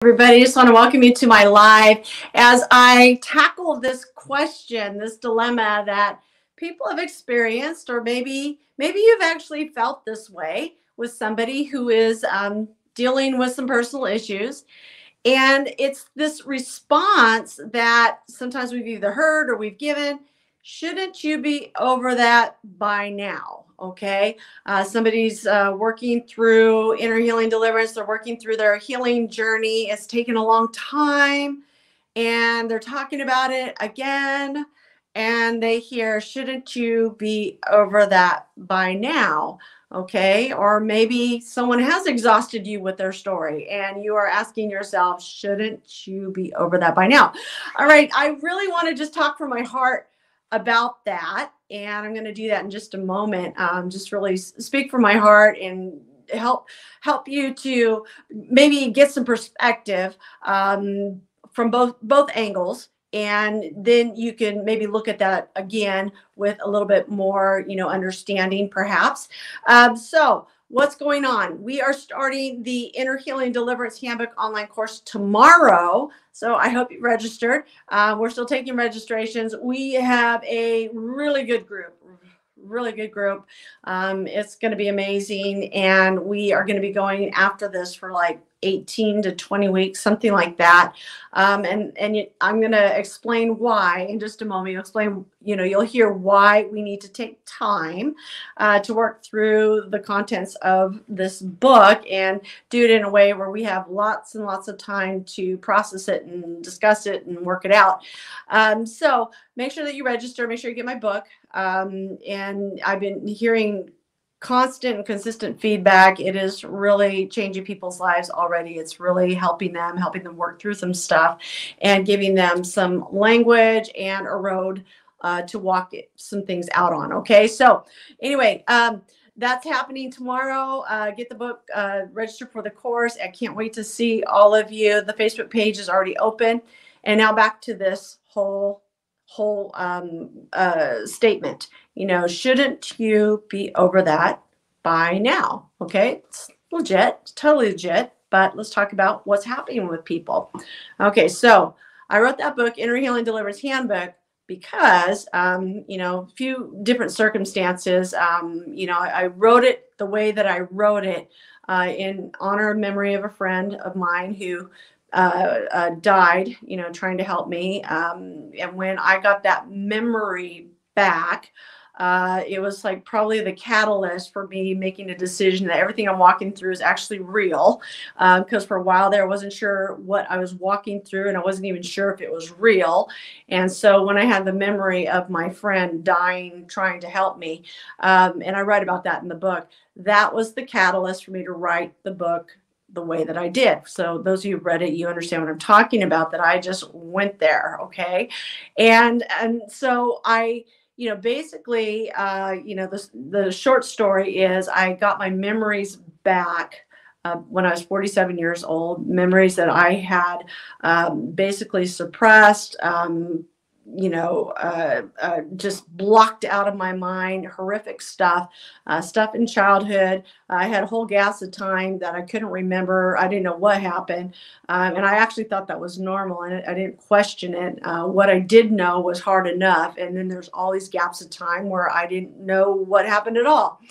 Everybody, just want to welcome you to my live as I tackle this question, this dilemma that people have experienced, or maybe you've actually felt this way with somebody who is dealing with some personal issues. And it's this response that sometimes we've either heard or we've given. Shouldn't you be over that by now? Okay. Somebody's working through inner healing deliverance. They're working through their healing journey. It's taken a long time and they're talking about it again. And they hear, shouldn't you be over that by now? Okay. Or maybe someone has exhausted you with their story and you are asking yourself, shouldn't you be over that by now? All right. I really want to just talk from my heart about that. And I'm going to do that in just a moment. Just really speak from my heart and help you to maybe get some perspective from both angles. And then you can maybe look at that again with a little bit more, understanding perhaps. So what's going on? We are starting the Inner Healing Deliverance Handbook online course tomorrow. So I hope you registered. We're still taking registrations. We have a really good group. It's going to be amazing. And we are going to be going after this for like 18 to 20 weeks, something like that. I'm going to explain why in just a moment. You'll hear why we need to take time to work through the contents of this book and do it in a way where we have lots and lots of time to process it and discuss it and work it out. So make sure that you register, make sure you get my book. And I've been hearing constant and consistent feedback. It is really changing people's lives already. It's really helping them work through some stuff and giving them some language and a road to walk some things out on. Okay. So anyway, that's happening tomorrow. Get the book, register for the course. I can't wait to see all of you. The Facebook page is already open. And now back to this whole statement. Shouldn't you be over that by now? Okay, it's legit, it's totally legit. But let's talk about what's happening with people. Okay, so I wrote that book, Inner Healing Deliverance Handbook, because a few different circumstances. I wrote it the way that I wrote it in honor and memory of a friend of mine who died, trying to help me. And when I got that memory back, it was like probably the catalyst for me making a decision that everything I'm walking through is actually real. Because for a while there, I wasn't sure what I was walking through and I wasn't even sure if it was real. And so when I had the memory of my friend dying, trying to help me, and I write about that in the book, that was the catalyst for me to write the book the way that I did. So those of you who read it, you understand what I'm talking about, that I just went there. Okay. And so I, basically, the short story is I got my memories back when I was 47 years old, memories that I had basically suppressed, just blocked out of my mind, horrific stuff in childhood. I had whole gaps of time that I couldn't remember. I didn't know what happened. And I actually thought that was normal and I didn't question it. What I did know was hard enough. And then there's all these gaps of time where I didn't know what happened at all.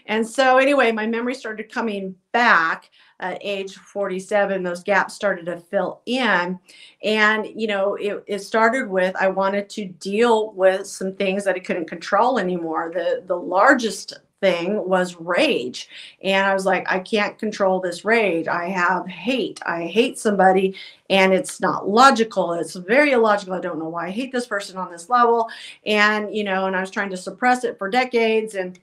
And so anyway, my memory started coming back at age 47. Those gaps started to fill in. And, it started with, I wanted to deal with some things that I couldn't control anymore. The largest thing was rage. And I was like, I can't control this rage. I have hate. I hate somebody and it's not logical. It's very illogical. I don't know why I hate this person on this level. And, and I was trying to suppress it for decades and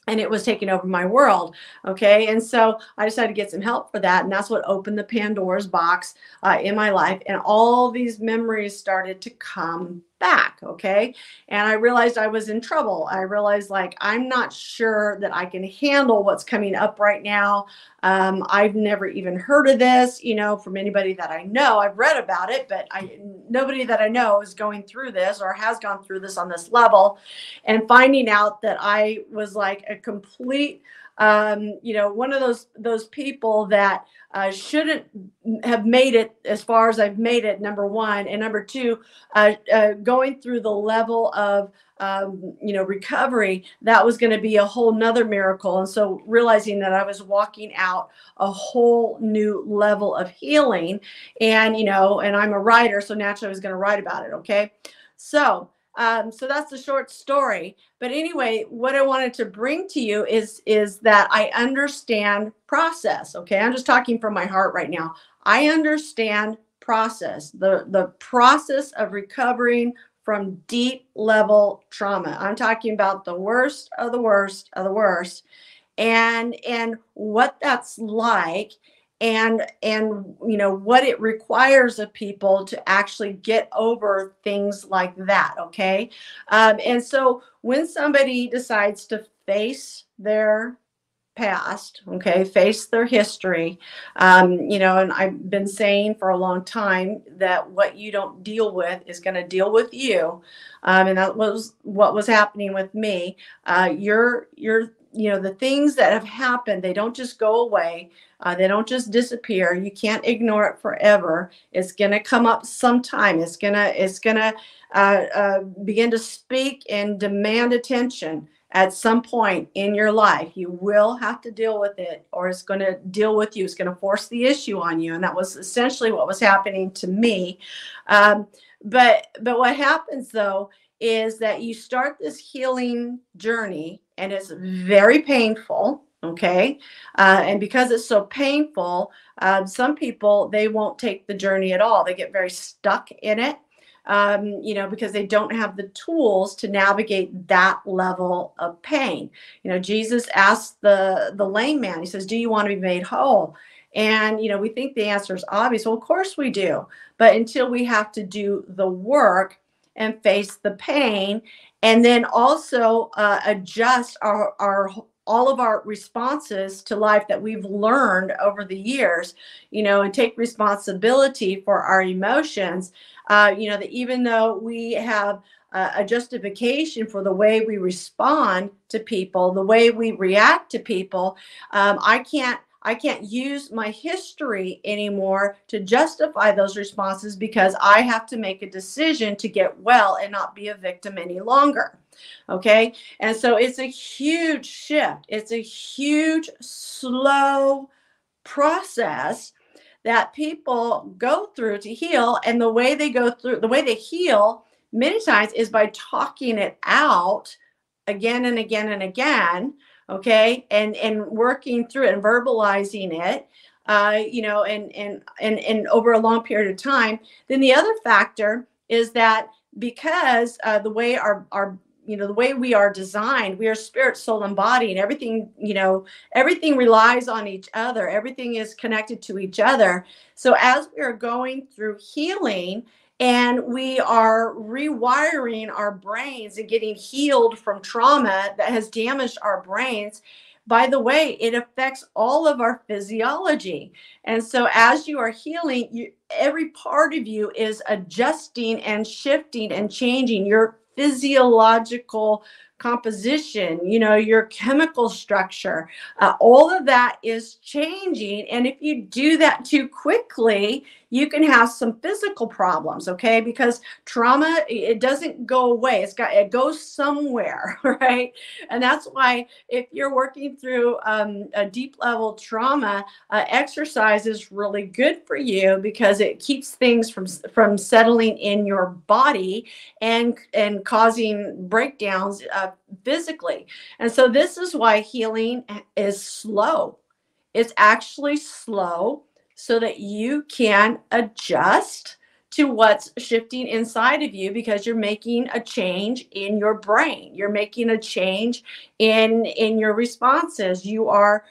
it was taking over my world. Okay. And so I decided to get some help for that. And that's what opened the Pandora's box in my life. And all these memories started to come back. Okay. And I realized I was in trouble. I realized I'm not sure that I can handle what's coming up right now. I've never even heard of this, from anybody that I know. I've read about it, but nobody that I know is going through this or has gone through this on this level. And finding out that I was like a complete one of those people that shouldn't have made it as far as I've made it, number one. And number two, going through the level of recovery, that was going to be a whole nother miracle. And so realizing that I was walking out a whole new level of healing, and I'm a writer, so naturally I was going to write about it. Okay. So that's the short story. But anyway, what I wanted to bring to you is that I understand process. Okay. I'm just talking from my heart right now. I understand process, the process of recovering from deep level trauma. I'm talking about the worst of the worst of the worst, and what that's like, and what it requires of people to actually get over things like that. Okay. And so when somebody decides to face their past, okay, face their history, and I've been saying for a long time that what you don't deal with is going to deal with you. And that was what was happening with me. The things that have happened, they don't just go away. They don't just disappear. You can't ignore it forever. It's going to come up sometime. It's gonna begin to speak and demand attention at some point in your life. You will have to deal with it, or it's going to deal with you. It's going to force the issue on you. And that was essentially what was happening to me. But what happens though is that you start this healing journey, and it's very painful. Okay. And because it's so painful, some people, they won't take the journey at all. They get very stuck in it. Because they don't have the tools to navigate that level of pain. Jesus asked the lame man, he says, "Do you want to be made whole?" And, we think the answer is obvious. Well, of course we do. But until we have to do the work and face the pain, and then also adjust all of our responses to life that we've learned over the years, and take responsibility for our emotions, that even though we have a justification for the way we respond to people, the way we react to people, I can't use my history anymore to justify those responses, because I have to make a decision to get well and not be a victim any longer. Okay. And so it's a huge shift. It's a huge, slow process that people go through to heal. And the way they heal many times is by talking it out again and again and again. Okay. And working through it and verbalizing it, and over a long period of time. Then the other factor is that because the way the way we are designed, we are spirit, soul, and body, and everything relies on each other. Everything is connected to each other. So as we are going through healing, and we are rewiring our brains and getting healed from trauma that has damaged our brains, by the way, it affects all of our physiology. And so as you are healing, every part of you is adjusting and shifting and changing your physiological composition, your chemical structure. All of that is changing. And if you do that too quickly, you can have some physical problems. Okay. Because trauma, it doesn't go away. It goes somewhere. Right. And that's why if you're working through a deep level trauma, exercise is really good for you, because it keeps things from settling in your body and causing breakdowns physically. And so this is why healing is slow. It's actually slow so that you can adjust to what's shifting inside of you, because you're making a change in your brain. You're making a change in your responses. You are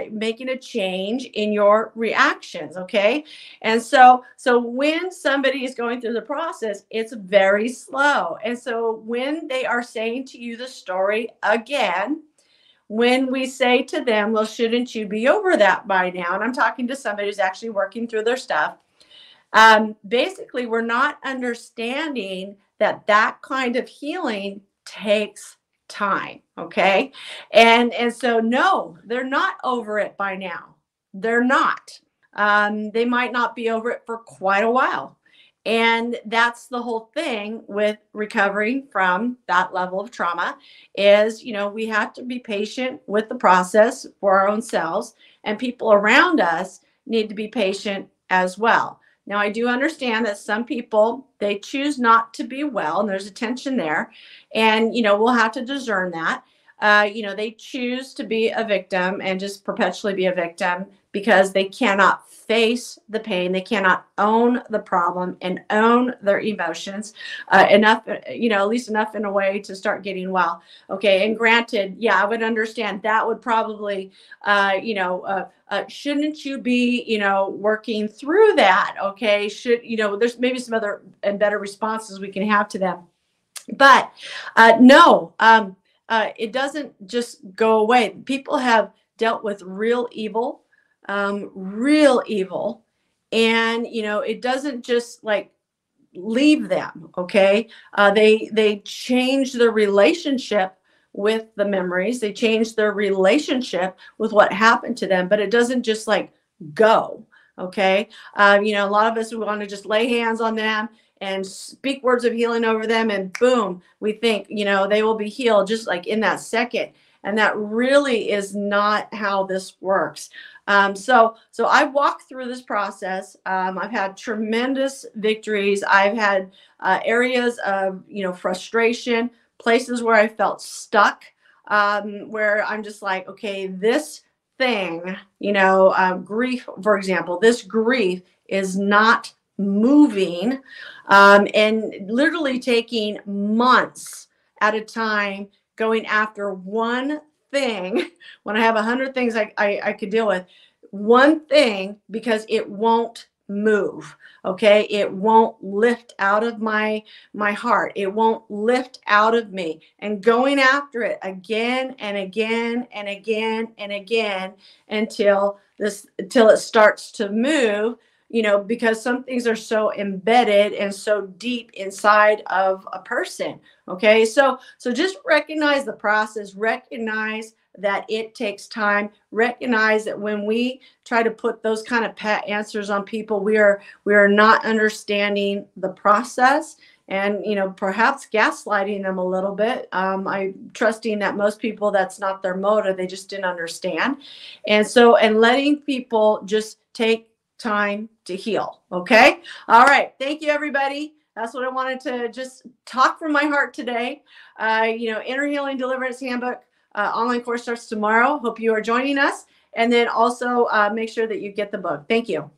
making a change in your reactions. Okay. And so when somebody is going through the process, it's very slow. And so when they are saying to you the story again, when we say to them, well, shouldn't you be over that by now? And I'm talking to somebody who's actually working through their stuff. Basically, we're not understanding that kind of healing takes time. Okay. And so no, they're not over it by now. They're not. They might not be over it for quite a while. And that's the whole thing with recovering from that level of trauma is, we have to be patient with the process for our own selves, and people around us need to be patient as well. Now, I do understand that some people, they choose not to be well, and there's a tension there. And, we'll have to discern that. They choose to be a victim and just perpetually be a victim because they cannot face the pain. They cannot own the problem and own their emotions enough, at least enough in a way to start getting well. Okay. And granted, yeah, I would understand that would probably, shouldn't you be, working through that? Okay. There's maybe some other and better responses we can have to them. But no, it doesn't just go away. People have dealt with real evil, and it doesn't just like leave them. Okay, they change their relationship with the memories. They change their relationship with what happened to them, but it doesn't just like go. Okay, a lot of us, we want to just lay hands on them and speak words of healing over them, and boom, we think they will be healed just like in that second. And that really is not how this works. So I've walked through this process. I've had tremendous victories. I've had areas of frustration, places where I felt stuck, where I'm just like, okay, this thing, grief, for example, this grief is not moving, and literally taking months at a time going after one thing when I have 100 things I could deal with, one thing, because it won't move. Okay, it won't lift out of my heart. It won't lift out of me, and going after it again and again and again and again until it starts to move, because some things are so embedded and so deep inside of a person. Okay, so just recognize the process, recognize that it takes time, recognize that when we try to put those kind of pat answers on people, we are not understanding the process, and perhaps gaslighting them a little bit. I'm trusting that most people, that's not their motive, they just didn't understand. And letting people just take time to heal. Okay. All right. Thank you, everybody. That's what I wanted to just talk from my heart today. Inner Healing Deliverance Handbook online course starts tomorrow. Hope you are joining us. And then also make sure that you get the book. Thank you.